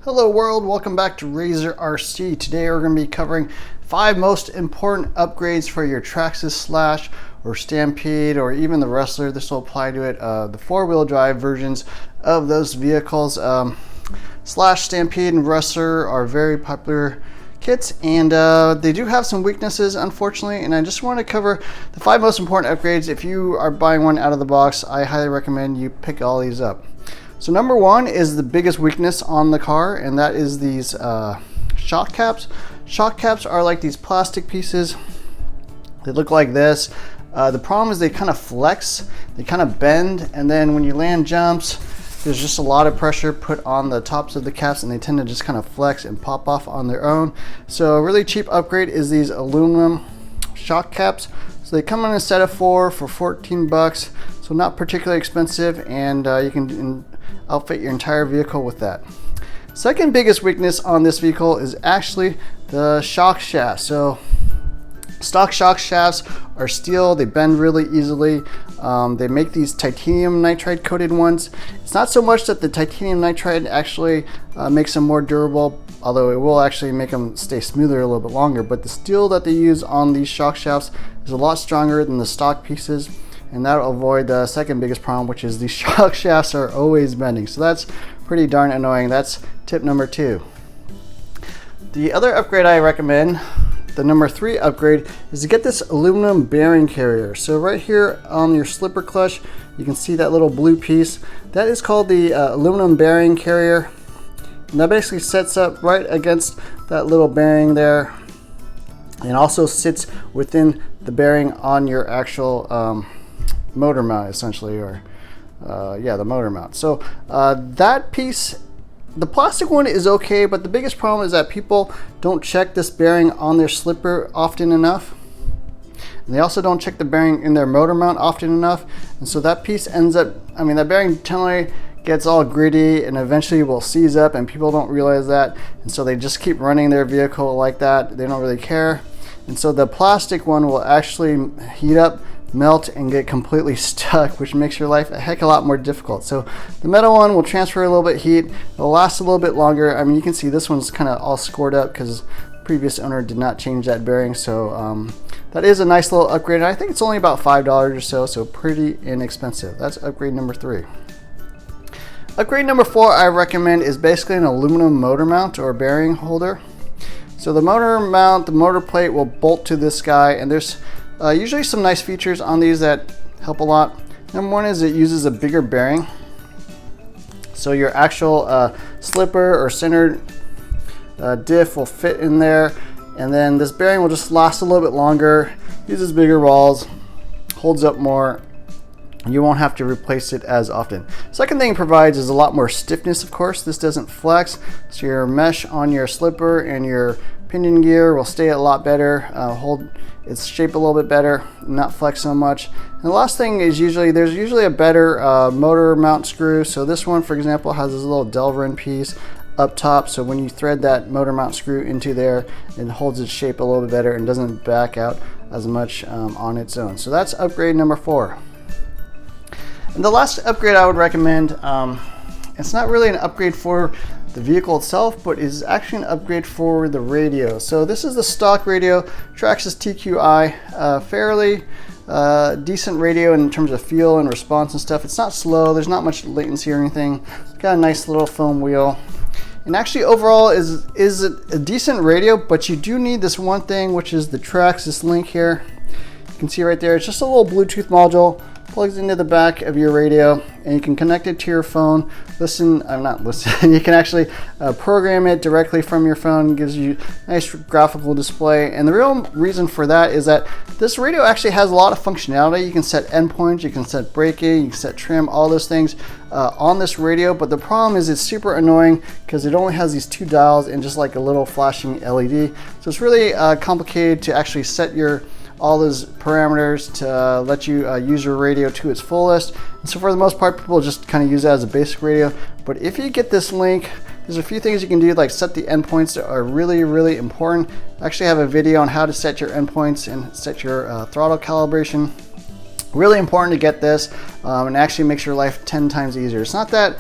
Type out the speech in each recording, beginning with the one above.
Hello world, welcome back to Razor RC. Today we're going to be covering 5 most important upgrades for your Traxxas Slash or Stampede or even the Rustler. This will apply to it, the 4-wheel drive versions of those vehicles. Slash, Stampede, and Rustler are very popular kits, and they do have some weaknesses, unfortunately, and I just want to cover the 5 most important upgrades. If you are buying one out of the box, I highly recommend you pick all these up. So number 1 is the biggest weakness on the car, and that is these shock caps. Shock caps are like these plastic pieces. They look like this. The problem is they kind of flex, they kind of bend, and then when you land jumps, there's just a lot of pressure put on the tops of the caps, and they tend to just kind of flex and pop off on their own. So a really cheap upgrade is these aluminum shock caps. So they come in a set of 4 for 14 bucks, so not particularly expensive, and you can outfit your entire vehicle with that. Second biggest weakness on this vehicle is actually the shock shaft. So stock shock shafts are steel, they bend really easily. They make these titanium nitride coated ones. It's not so much that the titanium nitride actually makes them more durable, although it will actually make them stay smoother a little bit longer, but the steel that they use on these shock shafts is a lot stronger than the stock pieces, and that'll avoid the second biggest problem, which is these shock shafts are always bending. So that's pretty darn annoying. That's tip number 2. The other upgrade I recommend, the number 3 upgrade, is to get this aluminum bearing carrier. So right here on your slipper clutch, you can see that little blue piece. That is called the aluminum bearing carrier. And that basically sets up right against that little bearing there, and also sits within the bearing on your actual motor mount, essentially, or yeah, the motor mount. So that piece, the plastic one is okay, but the biggest problem is that people don't check this bearing on their slipper often enough. And they also don't check the bearing in their motor mount often enough, and so that piece ends up, I mean, that bearing generally gets all gritty and eventually will seize up, and people don't realize that, and so they just keep running their vehicle like that. They don't really care, and so the plastic one will actually heat up, melt, and get completely stuck, which makes your life a heck of a lot more difficult. So the metal one will transfer a little bit of heat, it'll last a little bit longer. I mean, you can see this one's kind of all scored up because the previous owner did not change that bearing. So that is a nice little upgrade, and I think it's only about $5 or so, so pretty inexpensive. That's upgrade number 3. Upgrade number 4 I recommend is basically an aluminum motor mount or bearing holder. So the motor mount, the motor plate will bolt to this guy, and there's usually some nice features on these that help a lot. Number 1 is it uses a bigger bearing. So your actual slipper or center diff will fit in there, and then this bearing will just last a little bit longer, uses bigger balls, holds up more. You won't have to replace it as often. Second thing it provides is a lot more stiffness, of course. This doesn't flex, so your mesh on your slipper and your pinion gear will stay a lot better, hold its shape a little bit better, not flex so much. And the last thing is there's usually a better motor mount screw. So this one, for example, has this little Delrin piece up top, so when you thread that motor mount screw into there, it holds its shape a little bit better and doesn't back out as much on its own. So that's upgrade number 4. And the last upgrade I would recommend, it's not really an upgrade for the vehicle itself, but is actually an upgrade for the radio. So this is the stock radio, Traxxas TQI, fairly decent radio in terms of feel and response and stuff. It's not slow, there's not much latency or anything. It's got a nice little foam wheel. And actually overall is a decent radio, but you do need this one thing, which is the Traxxas Link here. You can see right there, it's just a little Bluetooth module, plugs into the back of your radio, and you can connect it to your phone. You can actually program it directly from your phone. It gives you a nice graphical display, and the real reason for that is that this radio actually has a lot of functionality. You can set endpoints, you can set braking, you can set trim, all those things on this radio, but the problem is it's super annoying because it only has these 2 dials and just like a little flashing LED. So it's really complicated to actually set all those parameters to let you use your radio to its fullest. And so for the most part, people just kind of use that as a basic radio. But if you get this Link, there's a few things you can do, like set the endpoints that are really, really important. I actually have a video on how to set your endpoints and set your throttle calibration. Really important to get this, and actually makes your life 10 times easier. It's not that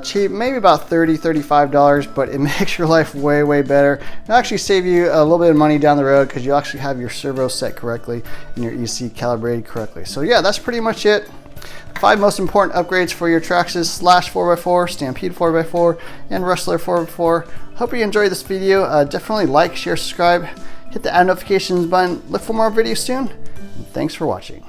cheap, maybe about $30, $35, but it makes your life way, way better. It'll actually save you a little bit of money down the road because you actually have your servo set correctly and your EC calibrated correctly. So yeah, that's pretty much it. 5 most important upgrades for your Traxxas Slash 4x4, Stampede 4x4, and Rustler 4x4. Hope you enjoyed this video. Definitely like, share, subscribe, hit the add notifications button. Look for more videos soon. And thanks for watching.